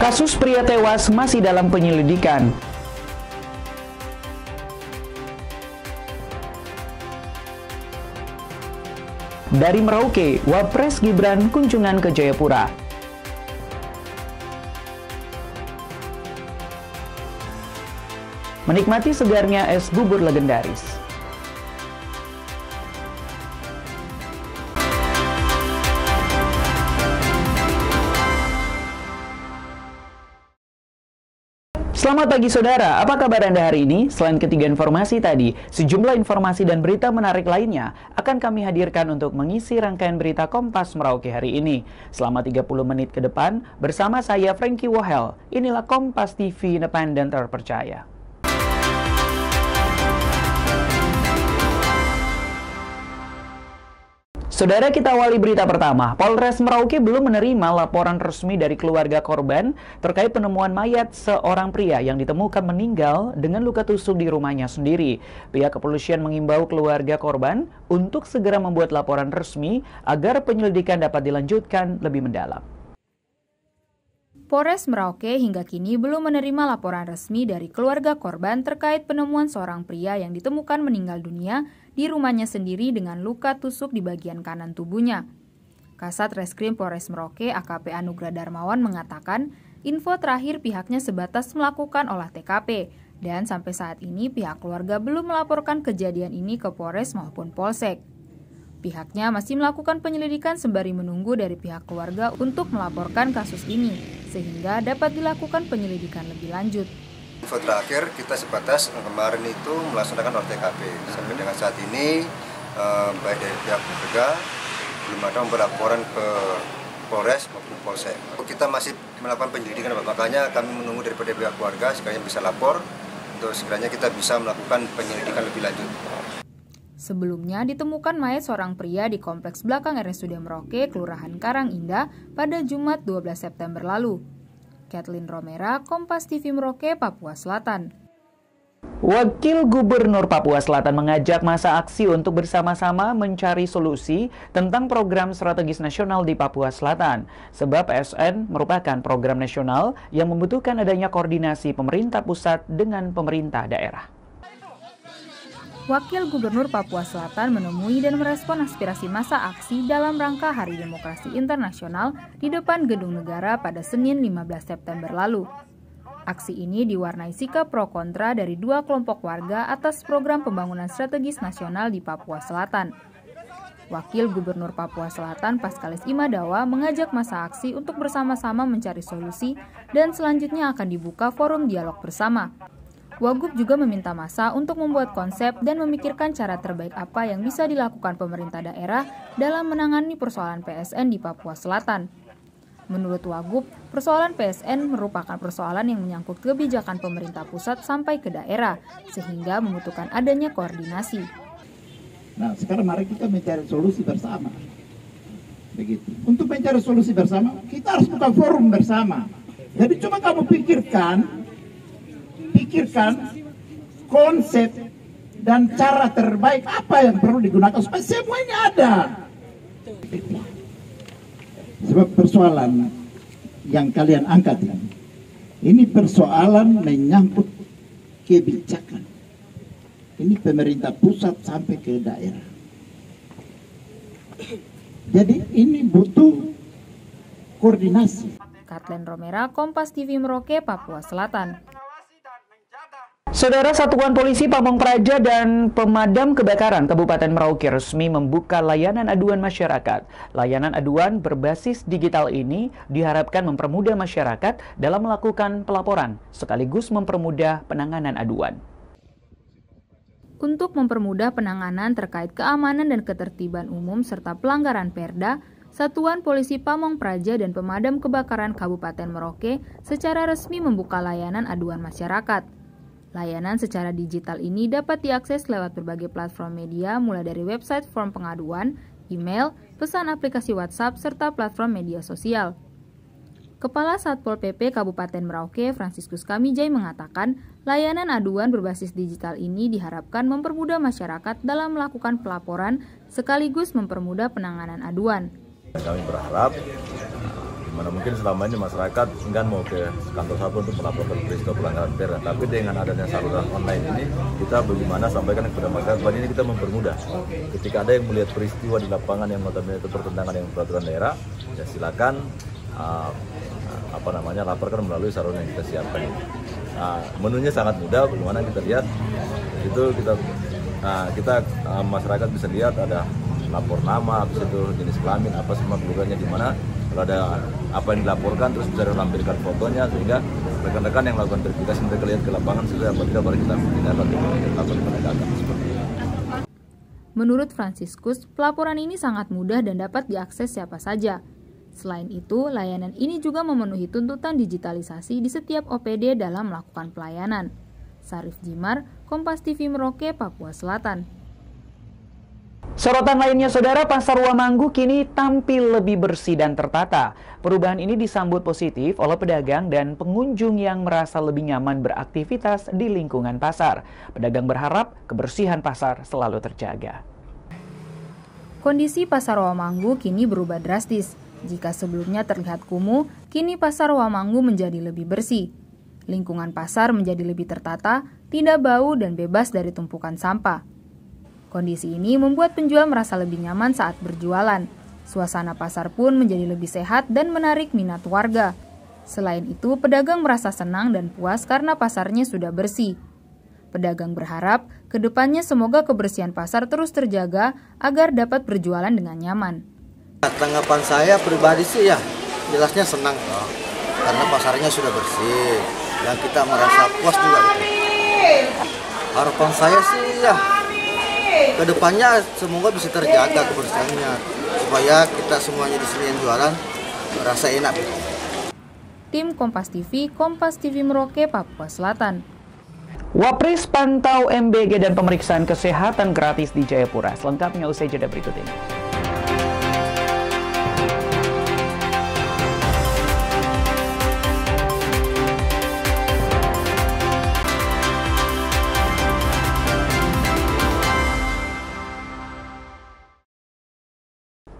Kasus pria tewas masih dalam penyelidikan. Dari Merauke, Wapres Gibran kunjungan ke Jayapura. Menikmati segarnya es bubur legendaris. Selamat pagi saudara, apa kabar Anda hari ini? Selain ketiga informasi tadi, sejumlah informasi dan berita menarik lainnya akan kami hadirkan untuk mengisi rangkaian berita Kompas Merauke hari ini. Selama 30 menit ke depan, bersama saya Frankie Wahel, inilah Kompas TV Independen Terpercaya. Saudara, kita awali berita pertama. Polres Merauke belum menerima laporan resmi dari keluarga korban terkait penemuan mayat seorang pria yang ditemukan meninggal dengan luka tusuk di rumahnya sendiri. Pihak kepolisian mengimbau keluarga korban untuk segera membuat laporan resmi agar penyelidikan dapat dilanjutkan lebih mendalam. Polres Merauke hingga kini belum menerima laporan resmi dari keluarga korban terkait penemuan seorang pria yang ditemukan meninggal dunia di rumahnya sendiri dengan luka tusuk di bagian kanan tubuhnya. Kasat Reskrim Polres Merauke AKP Anugrah Darmawan mengatakan, info terakhir pihaknya sebatas melakukan olah TKP dan sampai saat ini pihak keluarga belum melaporkan kejadian ini ke Polres maupun Polsek. Pihaknya masih melakukan penyelidikan sembari menunggu dari pihak keluarga untuk melaporkan kasus ini, sehingga dapat dilakukan penyelidikan lebih lanjut. Info terakhir kita sebatas kemarin itu melaksanakan olah TKP. Sampai dengan saat ini, baik dari pihak keluarga belum ada laporan ke Polres maupun Polsek. Kita masih melakukan penyelidikan, makanya kami menunggu daripada pihak keluarga sekiranya bisa lapor, untuk sekiranya kita bisa melakukan penyelidikan lebih lanjut. Sebelumnya ditemukan mayat seorang pria di kompleks belakang RSUD Merauke, Kelurahan Karang Indah pada Jumat 12 September lalu. Kathleen Romera, Kompas TV Merauke, Papua Selatan. Wakil Gubernur Papua Selatan mengajak masa aksi untuk bersama-sama mencari solusi tentang program strategis nasional di Papua Selatan. Sebab PSN merupakan program nasional yang membutuhkan adanya koordinasi pemerintah pusat dengan pemerintah daerah. Wakil Gubernur Papua Selatan menemui dan merespon aspirasi massa aksi dalam rangka Hari Demokrasi Internasional di depan Gedung Negara pada Senin 15 September lalu. Aksi ini diwarnai sikap pro kontra dari dua kelompok warga atas program pembangunan strategis nasional di Papua Selatan. Wakil Gubernur Papua Selatan Paskalis Imadawa mengajak massa aksi untuk bersama-sama mencari solusi dan selanjutnya akan dibuka forum dialog bersama. Wagub juga meminta massa untuk membuat konsep dan memikirkan cara terbaik apa yang bisa dilakukan pemerintah daerah dalam menangani persoalan PSN di Papua Selatan. Menurut Wagub, persoalan PSN merupakan persoalan yang menyangkut kebijakan pemerintah pusat sampai ke daerah, sehingga membutuhkan adanya koordinasi. Nah, sekarang mari kita mencari solusi bersama. Begitu. Untuk mencari solusi bersama, kita harus buka forum bersama. Jadi coba kamu pikirkan konsep dan cara terbaik apa yang perlu digunakan supaya semuanya ada. Sebab persoalan yang kalian angkat ini persoalan menyangkut kebijakan. Ini pemerintah pusat sampai ke daerah. Jadi ini butuh koordinasi. Kathleen Romera, Kompas TV Merauke, Papua Selatan. Saudara, Satuan Polisi Pamong Praja dan Pemadam Kebakaran Kabupaten Merauke resmi membuka layanan aduan masyarakat. Layanan aduan berbasis digital ini diharapkan mempermudah masyarakat dalam melakukan pelaporan, sekaligus mempermudah penanganan aduan. Untuk mempermudah penanganan terkait keamanan dan ketertiban umum serta pelanggaran Perda, Satuan Polisi Pamong Praja dan Pemadam Kebakaran Kabupaten Merauke secara resmi membuka layanan aduan masyarakat. Layanan secara digital ini dapat diakses lewat berbagai platform media mulai dari website form pengaduan, email, pesan aplikasi WhatsApp, serta platform media sosial. Kepala Satpol PP Kabupaten Merauke, Franciscus Kamijay mengatakan, layanan aduan berbasis digital ini diharapkan mempermudah masyarakat dalam melakukan pelaporan sekaligus mempermudah penanganan aduan. Kami berharap Mana mungkin selama ini masyarakat enggan mau ke kantor satpol untuk melaporkan peristiwa pelanggaran berat, tapi dengan adanya saluran online ini kita bagaimana sampaikan kepada masyarakat bahwa ini kita mempermudah. Ketika ada yang melihat peristiwa di lapangan yang notabene itu bertentangan dengan peraturan daerah, ya silakan laporkan melalui saluran yang kita siapkan. Menunya sangat mudah, bagaimana kita lihat itu masyarakat bisa lihat ada lapor nama, habis itu jenis kelamin, apa semua keluarganya di mana. Kalau ada apa yang dilaporkan terus bisa dilampirkan fotonya sehingga rekan-rekan yang melakukan verifikasi mereka lihat ke lapangan sehingga apabila baru kita tindakan untuk melakukan penegakan seperti itu. Menurut Franciscus, pelaporan ini sangat mudah dan dapat diakses siapa saja. Selain itu, layanan ini juga memenuhi tuntutan digitalisasi di setiap OPD dalam melakukan pelayanan. Sarif Jimar, Kompas TV Merauke, Papua Selatan. Sorotan lainnya, Saudara, Pasar Wamanggu kini tampil lebih bersih dan tertata. Perubahan ini disambut positif oleh pedagang dan pengunjung yang merasa lebih nyaman beraktivitas di lingkungan pasar. Pedagang berharap kebersihan pasar selalu terjaga. Kondisi Pasar Wamanggu kini berubah drastis. Jika sebelumnya terlihat kumuh, kini Pasar Wamanggu menjadi lebih bersih. Lingkungan pasar menjadi lebih tertata, tidak bau dan bebas dari tumpukan sampah. Kondisi ini membuat penjual merasa lebih nyaman saat berjualan. Suasana pasar pun menjadi lebih sehat dan menarik minat warga. Selain itu, pedagang merasa senang dan puas karena pasarnya sudah bersih. Pedagang berharap kedepannya semoga kebersihan pasar terus terjaga agar dapat berjualan dengan nyaman. Tanggapan saya pribadi sih ya, jelasnya senang toh, karena pasarnya sudah bersih dan kita merasa puas juga gitu. Harapan saya sih ya, kedepannya semoga bisa terjaga kebersihannya supaya kita semuanya di sini yang jualan merasa enak. Tim Kompas TV Merauke, Papua Selatan. Wapres pantau MBG dan pemeriksaan kesehatan gratis di Jayapura. Selengkapnya usai jeda berikut ini.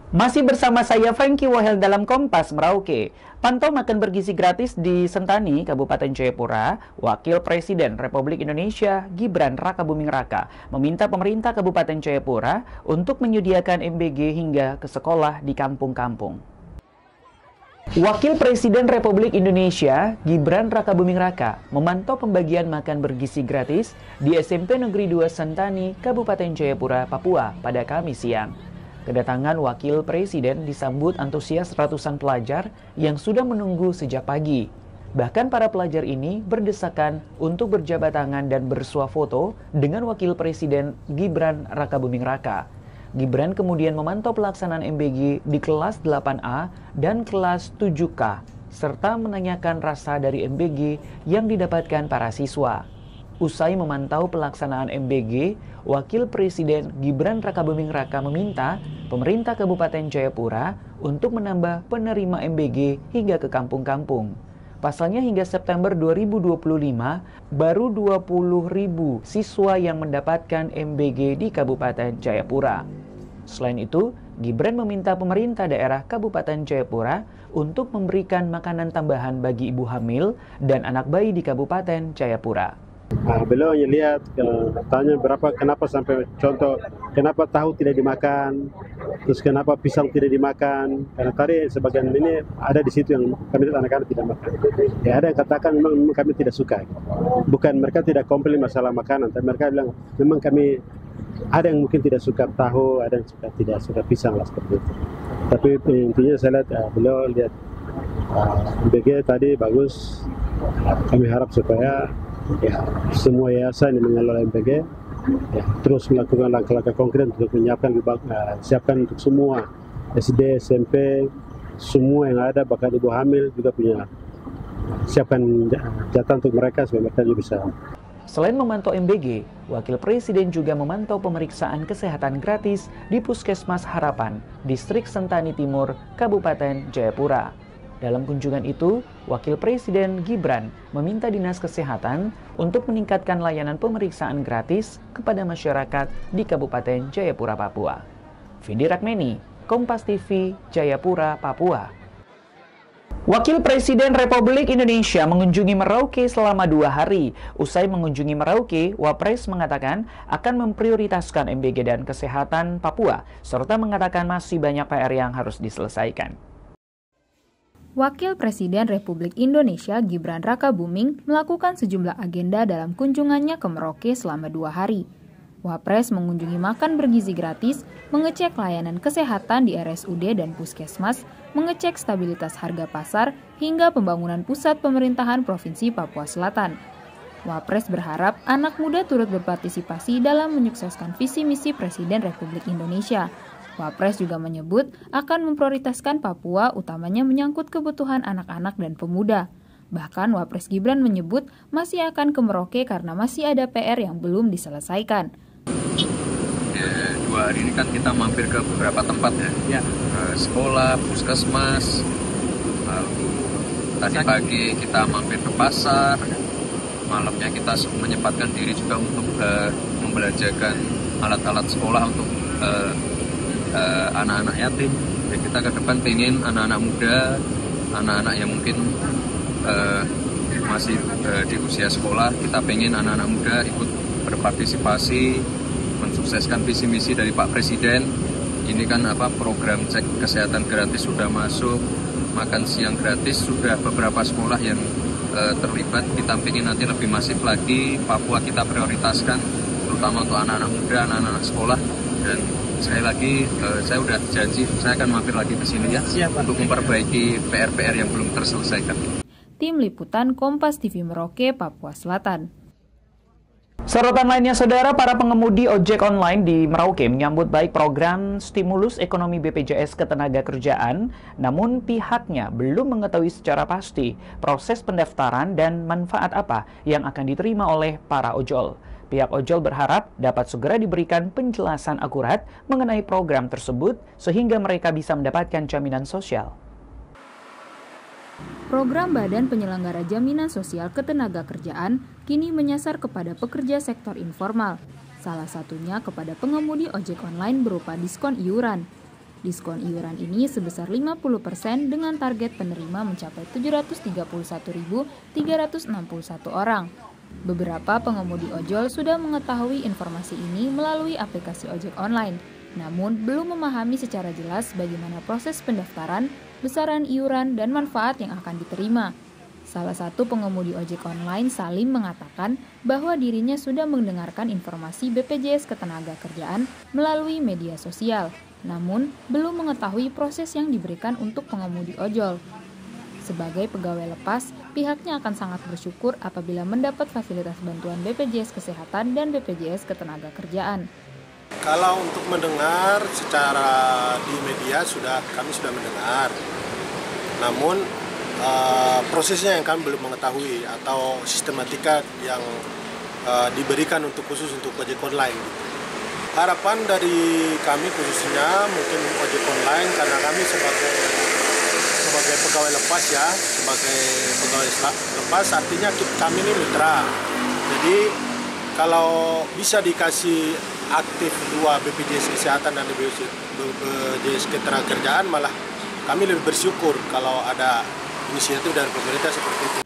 Masih bersama saya Frankie Wahel dalam Kompas Merauke. Pantau makan bergizi gratis di Sentani, Kabupaten Jayapura. Wakil Presiden Republik Indonesia Gibran Rakabuming Raka meminta pemerintah Kabupaten Jayapura untuk menyediakan MBG hingga ke sekolah di kampung-kampung. Wakil Presiden Republik Indonesia Gibran Rakabuming Raka memantau pembagian makan bergizi gratis di SMP Negeri 2 Sentani, Kabupaten Jayapura, Papua pada Kamis siang. Kedatangan Wakil Presiden disambut antusias ratusan pelajar yang sudah menunggu sejak pagi. Bahkan para pelajar ini berdesakan untuk berjabat tangan dan bersuah foto dengan Wakil Presiden Gibran Rakabuming Raka. Gibran kemudian memantau pelaksanaan MBG di kelas 8A dan kelas 7K, serta menanyakan rasa dari MBG yang didapatkan para siswa. Usai memantau pelaksanaan MBG, Wakil Presiden Gibran Rakabuming Raka meminta pemerintah Kabupaten Jayapura untuk menambah penerima MBG hingga ke kampung-kampung. Pasalnya hingga September 2025, baru 20.000 siswa yang mendapatkan MBG di Kabupaten Jayapura. Selain itu, Gibran meminta pemerintah daerah Kabupaten Jayapura untuk memberikan makanan tambahan bagi ibu hamil dan anak bayi di Kabupaten Jayapura. Beliau hanya lihat, tanya kenapa sampai contoh, kenapa tahu tidak dimakan, terus kenapa pisang tidak dimakan, karena tadi sebagian ini ada di situ yang kami lihat anak-anak tidak makan. Ya ada yang katakan memang kami tidak suka, bukan mereka tidak komplain masalah makanan, tapi mereka bilang memang kami ada yang mungkin tidak suka tahu, ada yang tidak suka pisang lah seperti itu. Tapi intinya saya lihat beliau lihat MBG tadi bagus, kami harap supaya ya, semua yayasan yang mengelola MBG ya, terus melakukan langkah-langkah konkret untuk menyiapkan siapkan untuk semua SD, SMP, semua yang ada bahkan ibu hamil juga punya siapkan jatah untuk mereka supaya mereka juga bisa. Selain memantau MBG, Wakil Presiden juga memantau pemeriksaan kesehatan gratis di Puskesmas Harapan, Distrik Sentani Timur, Kabupaten Jayapura. Dalam kunjungan itu, Wakil Presiden Gibran meminta Dinas Kesehatan untuk meningkatkan layanan pemeriksaan gratis kepada masyarakat di Kabupaten Jayapura, Papua. Vindi Rakmeni, Kompas TV, Jayapura, Papua. Wakil Presiden Republik Indonesia mengunjungi Merauke selama 2 hari. Usai mengunjungi Merauke, Wapres mengatakan akan memprioritaskan MBG dan kesehatan Papua, serta mengatakan masih banyak PR yang harus diselesaikan. Wakil Presiden Republik Indonesia Gibran Rakabuming melakukan sejumlah agenda dalam kunjungannya ke Merauke selama 2 hari. Wapres mengunjungi makan bergizi gratis, mengecek layanan kesehatan di RSUD dan Puskesmas, mengecek stabilitas harga pasar, hingga pembangunan pusat pemerintahan Provinsi Papua Selatan. Wapres berharap anak muda turut berpartisipasi dalam menyukseskan visi misi Presiden Republik Indonesia. Wapres juga menyebut akan memprioritaskan Papua, utamanya menyangkut kebutuhan anak-anak dan pemuda. Bahkan Wapres Gibran menyebut masih akan ke Merauke karena masih ada PR yang belum diselesaikan. 2 hari ini kan kita mampir ke beberapa tempat ya. Sekolah, puskesmas, lalu tadi pagi kita mampir ke pasar, malamnya kita menyempatkan diri juga untuk membelanjakan alat-alat sekolah untuk anak-anak yatim. Jadi kita ke depan ingin anak-anak muda, anak-anak yang mungkin masih di usia sekolah, kita pengen anak-anak muda ikut berpartisipasi mensukseskan visi misi dari Pak Presiden. Ini kan program cek kesehatan gratis sudah masuk, makan siang gratis sudah beberapa sekolah yang terlibat. Kita ingin nanti lebih masif lagi. Papua kita prioritaskan, terutama untuk anak-anak muda, anak-anak sekolah. Dan sekali lagi saya udah janji saya akan mampir lagi ke sini ya. Siap, untuk memperbaiki PR-PR yang belum terselesaikan. Tim Liputan Kompas TV Merauke, Papua Selatan. Sorotan lainnya, saudara, para pengemudi ojek online di Merauke menyambut baik program stimulus ekonomi BPJS Ketenagakerjaan, namun pihaknya belum mengetahui secara pasti proses pendaftaran dan manfaat apa yang akan diterima oleh para ojol. Pihak ojol berharap dapat segera diberikan penjelasan akurat mengenai program tersebut sehingga mereka bisa mendapatkan jaminan sosial. Program Badan Penyelenggara Jaminan Sosial Ketenagakerjaan kini menyasar kepada pekerja sektor informal, salah satunya kepada pengemudi ojek online berupa diskon iuran. Diskon iuran ini sebesar 50% dengan target penerima mencapai 731.361 orang. Beberapa pengemudi ojol sudah mengetahui informasi ini melalui aplikasi ojek online, namun belum memahami secara jelas bagaimana proses pendaftaran, besaran iuran, dan manfaat yang akan diterima. Salah satu pengemudi ojek online, Salim, mengatakan bahwa dirinya sudah mendengarkan informasi BPJS Ketenagakerjaan melalui media sosial, namun belum mengetahui proses yang diberikan untuk pengemudi ojol. Sebagai pegawai lepas, pihaknya akan sangat bersyukur apabila mendapat fasilitas bantuan BPJS Kesehatan dan BPJS Ketenagakerjaan. Kalau untuk mendengar secara di media kami sudah mendengar, namun prosesnya yang kami belum mengetahui atau sistematika yang diberikan khusus untuk ojek online. Harapan dari kami khususnya mungkin ojek online, karena kami sebagai pegawai lepas ya, sebagai pegawai lepas artinya kami ini mitra. Jadi kalau bisa dikasih aktif 2 BPJS Kesehatan dan BPJS Ketenagakerjaan, malah kami lebih bersyukur kalau ada inisiatif dari pemerintah seperti itu.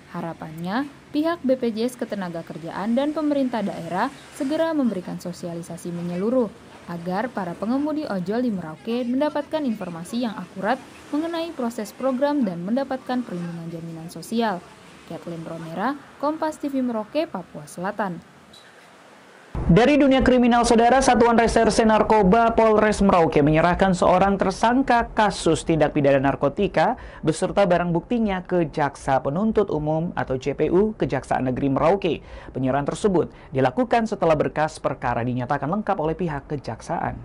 Harapannya, pihak BPJS Ketenagakerjaan dan pemerintah daerah segera memberikan sosialisasi menyeluruh agar para pengemudi ojol di Merauke mendapatkan informasi yang akurat mengenai proses program dan mendapatkan perlindungan jaminan sosial. Kathleen Romera, Kompas TV Merauke, Papua Selatan. Dari dunia kriminal, saudara, Satuan Reserse Narkoba Polres Merauke menyerahkan seorang tersangka kasus tindak pidana narkotika beserta barang buktinya ke Jaksa Penuntut Umum atau JPU Kejaksaan Negeri Merauke. Penyerahan tersebut dilakukan setelah berkas perkara dinyatakan lengkap oleh pihak kejaksaan.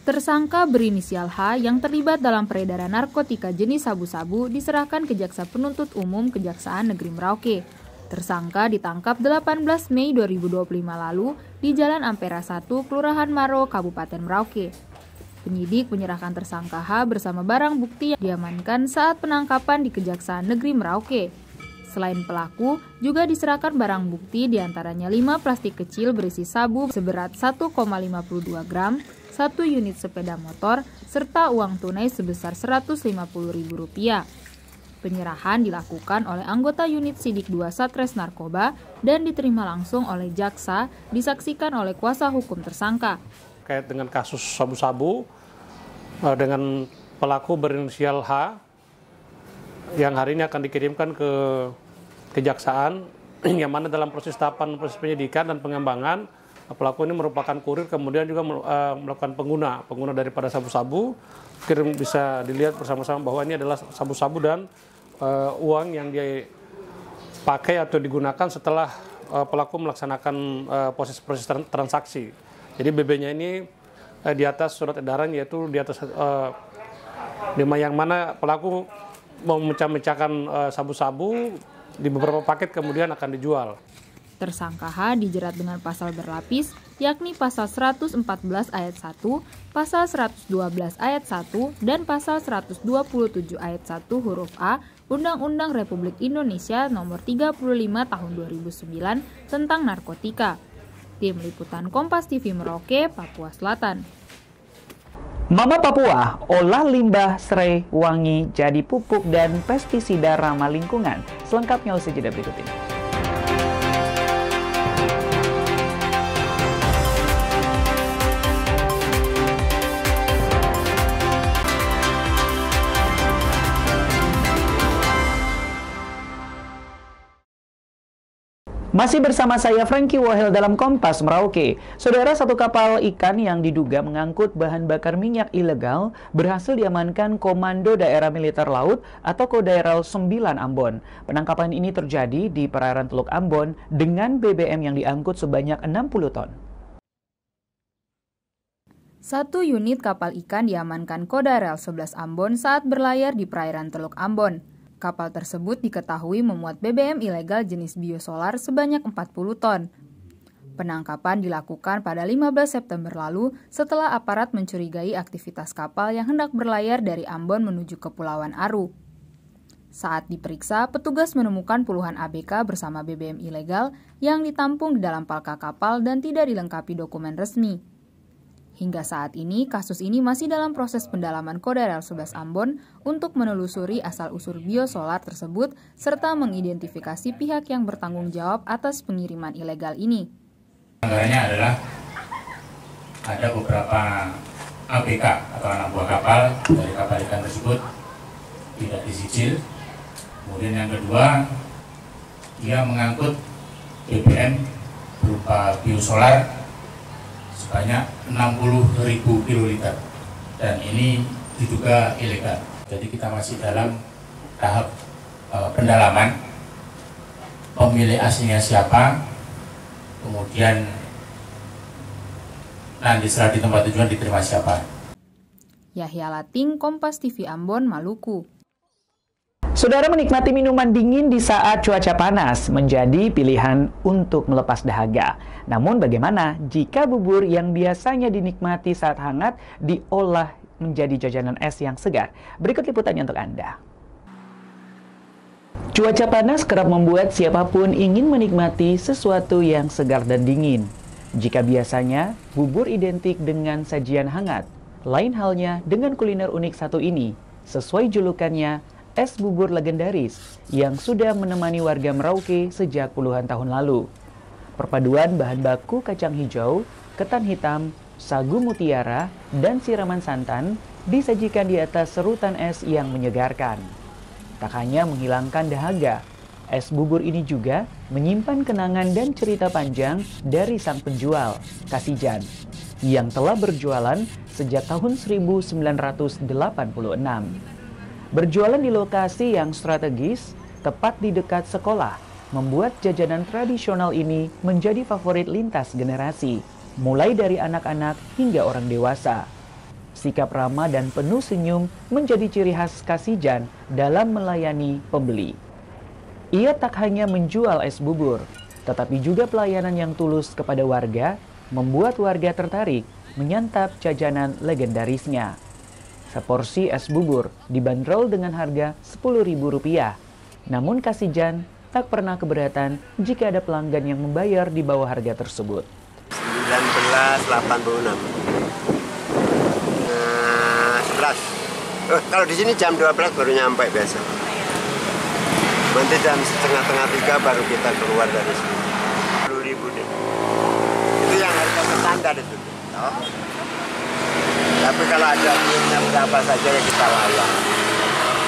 Tersangka berinisial H yang terlibat dalam peredaran narkotika jenis sabu-sabu diserahkan ke Jaksa Penuntut Umum Kejaksaan Negeri Merauke. Tersangka ditangkap 18 Mei 2025 lalu di Jalan Ampera 1, Kelurahan Maro, Kabupaten Merauke. Penyidik menyerahkan tersangka H bersama barang bukti yang diamankan saat penangkapan di Kejaksaan Negeri Merauke. Selain pelaku, juga diserahkan barang bukti diantaranya 5 plastik kecil berisi sabu seberat 1,52 gram, 1 unit sepeda motor, serta uang tunai sebesar Rp150.000. Penyerahan dilakukan oleh anggota unit Sidik 2 Satres Narkoba dan diterima langsung oleh jaksa, disaksikan oleh kuasa hukum tersangka. Kait dengan kasus sabu-sabu dengan pelaku berinisial H yang hari ini akan dikirimkan ke kejaksaan, yang mana dalam proses tahapan proses penyidikan dan pengembangan pelaku ini merupakan kurir, kemudian juga melakukan pengguna daripada sabu-sabu. Mungkin bisa dilihat bersama-sama bahwa ini adalah sabu-sabu dan uang yang dia pakai atau digunakan setelah pelaku melaksanakan proses transaksi. Jadi BB-nya ini di atas surat edaran, yaitu di atas yang mana pelaku memecah-mecahkan sabu-sabu di beberapa paket kemudian akan dijual. Tersangka H dijerat dengan pasal berlapis, yakni pasal 114 ayat 1, pasal 112 ayat 1, dan pasal 127 ayat 1 huruf A Undang-Undang Republik Indonesia Nomor 35 Tahun 2009 tentang narkotika. Tim Liputan Kompas TV Merauke, Papua Selatan. Mama Papua, olah limbah serai wangi jadi pupuk dan pestisida ramah lingkungan. Selengkapnya usai jeda berikut ini. Masih bersama saya Frankie Wahel dalam Kompas Merauke. Saudara, satu kapal ikan yang diduga mengangkut bahan bakar minyak ilegal berhasil diamankan Komando Daerah Militer Laut atau Kodaeral 9 Ambon. Penangkapan ini terjadi di perairan Teluk Ambon dengan BBM yang diangkut sebanyak 60 ton. Satu unit kapal ikan diamankan Kodaeral 11 Ambon saat berlayar di perairan Teluk Ambon. Kapal tersebut diketahui memuat BBM ilegal jenis biosolar sebanyak 40 ton. Penangkapan dilakukan pada 15 September lalu setelah aparat mencurigai aktivitas kapal yang hendak berlayar dari Ambon menuju Kepulauan Aru. Saat diperiksa, petugas menemukan puluhan ABK bersama BBM ilegal yang ditampung di dalam palka kapal dan tidak dilengkapi dokumen resmi. Hingga saat ini, kasus ini masih dalam proses pendalaman Kodaeral 11 Ambon untuk menelusuri asal-usul biosolar tersebut serta mengidentifikasi pihak yang bertanggung jawab atas pengiriman ilegal ini. Anggarannya adalah ada beberapa ABK atau anak buah kapal dari kapal ikan tersebut tidak disicil. Kemudian yang kedua, dia mengangkut BBM berupa biosolar sebanyak 60.000 kiloliter dan ini diduga ilegal. Jadi kita masih dalam tahap pendalaman, pemilik aslinya siapa, kemudian nanti setelah di tempat tujuan diterima siapa. Yahya Lating, Kompas TV Ambon, Maluku. Saudara, menikmati minuman dingin di saat cuaca panas menjadi pilihan untuk melepas dahaga. Namun bagaimana jika bubur yang biasanya dinikmati saat hangat diolah menjadi jajanan es yang segar? Berikut liputannya untuk Anda. Cuaca panas kerap membuat siapapun ingin menikmati sesuatu yang segar dan dingin. Jika biasanya bubur identik dengan sajian hangat, lain halnya dengan kuliner unik satu ini. Sesuai julukannya, es bubur legendaris yang sudah menemani warga Merauke sejak puluhan tahun lalu. Perpaduan bahan baku kacang hijau, ketan hitam, sagu mutiara, dan siraman santan disajikan di atas serutan es yang menyegarkan. Tak hanya menghilangkan dahaga, es bubur ini juga menyimpan kenangan dan cerita panjang dari sang penjual, Kasijan, yang telah berjualan sejak tahun 1986. Berjualan di lokasi yang strategis, tepat di dekat sekolah, membuat jajanan tradisional ini menjadi favorit lintas generasi, mulai dari anak-anak hingga orang dewasa. Sikap ramah dan penuh senyum menjadi ciri khas Kasijan dalam melayani pembeli. Ia tak hanya menjual es bubur, tetapi juga pelayanan yang tulus kepada warga, membuat warga tertarik menyantap jajanan legendarisnya. Seporsi es bubur dibanderol dengan harga Rp10.000. Namun Kasijan tak pernah keberatan jika ada pelanggan yang membayar di bawah harga tersebut. 1986. 11. Kalau di sini jam 12 baru nyampe biasa. Nanti jam setengah 3 baru kita keluar dari sini. 10.000 deh. Itu yang harga standar itu. Oh. Tapi kalau ada minumnya berapa saja ya kita layan.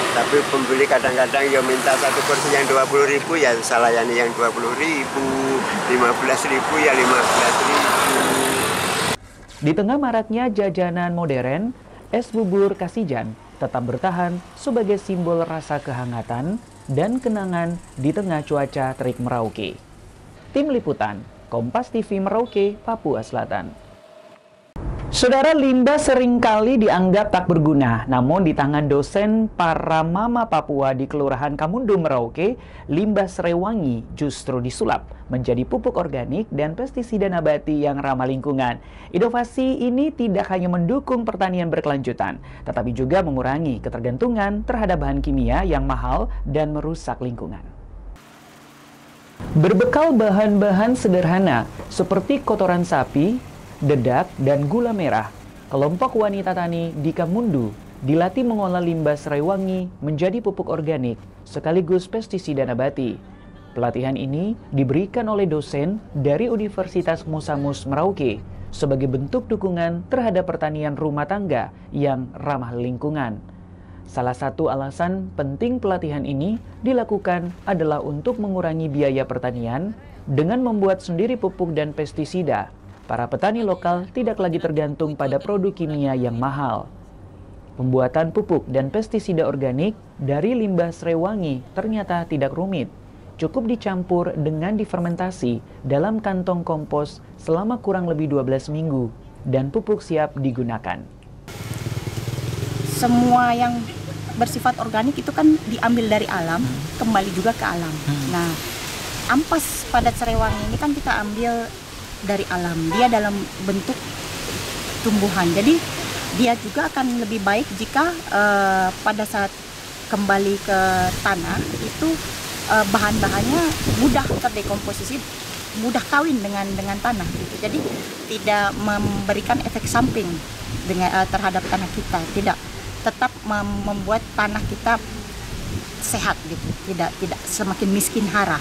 Tapi pembeli kadang-kadang ya minta satu kursi yang 20.000 ya saya layani yang 20.000, 15.000 ya 15.000. Di tengah maraknya jajanan modern, es bubur Kasijan tetap bertahan sebagai simbol rasa kehangatan dan kenangan di tengah cuaca terik Merauke. Tim Liputan, Kompas TV Merauke, Papua Selatan. Saudara, limbah seringkali dianggap tak berguna, namun di tangan dosen para mama Papua di Kelurahan Kamundu, Merauke, limbah serewangi justru disulap menjadi pupuk organik dan pestisida nabati yang ramah lingkungan. Inovasi ini tidak hanya mendukung pertanian berkelanjutan, tetapi juga mengurangi ketergantungan terhadap bahan kimia yang mahal dan merusak lingkungan. Berbekal bahan-bahan sederhana seperti kotoran sapi, dedak, dan gula merah, kelompok wanita tani di Kamundu dilatih mengolah limbah serewangi menjadi pupuk organik sekaligus pestisida nabati. Pelatihan ini diberikan oleh dosen dari Universitas Musamus Merauke sebagai bentuk dukungan terhadap pertanian rumah tangga yang ramah lingkungan. Salah satu alasan penting pelatihan ini dilakukan adalah untuk mengurangi biaya pertanian dengan membuat sendiri pupuk dan pestisida. Para petani lokal tidak lagi tergantung pada produk kimia yang mahal. Pembuatan pupuk dan pestisida organik dari limbah serewangi ternyata tidak rumit. Cukup dicampur dengan difermentasi dalam kantong kompos selama kurang lebih 12 minggu dan pupuk siap digunakan. Semua yang bersifat organik itu kan diambil dari alam, kembali juga ke alam. Nah, ampas padat serewangi ini kan kita ambil dari alam, dia dalam bentuk tumbuhan, jadi dia juga akan lebih baik jika pada saat kembali ke tanah itu bahan-bahannya mudah terdekomposisi, mudah kawin dengan tanah gitu. Jadi tidak memberikan efek samping terhadap tanah kita, tidak, tetap membuat tanah kita sehat gitu, tidak semakin miskin hara.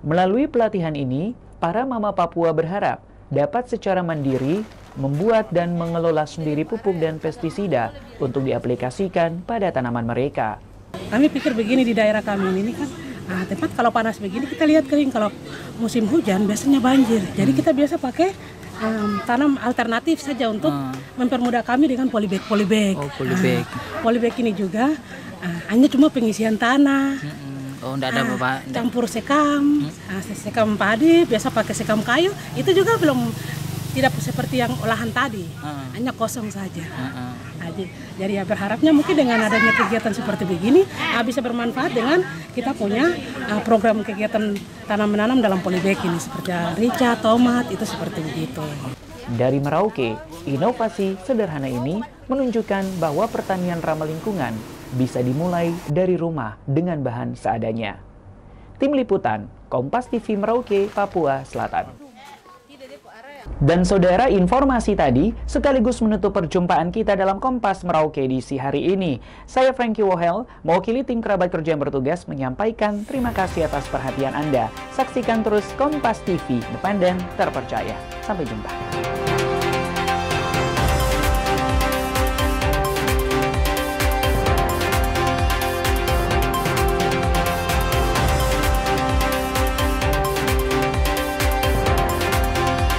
Melalui pelatihan ini, para mama Papua berharap dapat secara mandiri membuat dan mengelola sendiri pupuk dan pestisida untuk diaplikasikan pada tanaman mereka. Kami pikir begini, di daerah kami ini kan tempat kalau panas begini kita lihat kering, kalau musim hujan biasanya banjir. Jadi kita biasa pakai tanam alternatif saja untuk mempermudah kami dengan polybag. Polybag ini juga hanya cuma pengisian tanah. Oh, enggak ada bapak. Campur sekam, sekam padi, biasa pakai sekam kayu, itu juga belum tidak seperti yang olahan tadi, hanya kosong saja. Jadi ya berharapnya mungkin dengan adanya kegiatan seperti begini bisa bermanfaat dengan kita punya program kegiatan tanam menanam dalam polybag ini seperti rica, tomat, itu seperti begitu. Dari Merauke, inovasi sederhana ini menunjukkan bahwa pertanian ramah lingkungan bisa dimulai dari rumah dengan bahan seadanya. Tim Liputan, Kompas TV Merauke, Papua Selatan. Dan saudara, informasi tadi sekaligus menutup perjumpaan kita dalam Kompas Merauke edisi hari ini. Saya Frankie Wohel, mewakili tim kerabat kerja yang bertugas menyampaikan terima kasih atas perhatian Anda. Saksikan terus Kompas TV, independen, terpercaya. Sampai jumpa.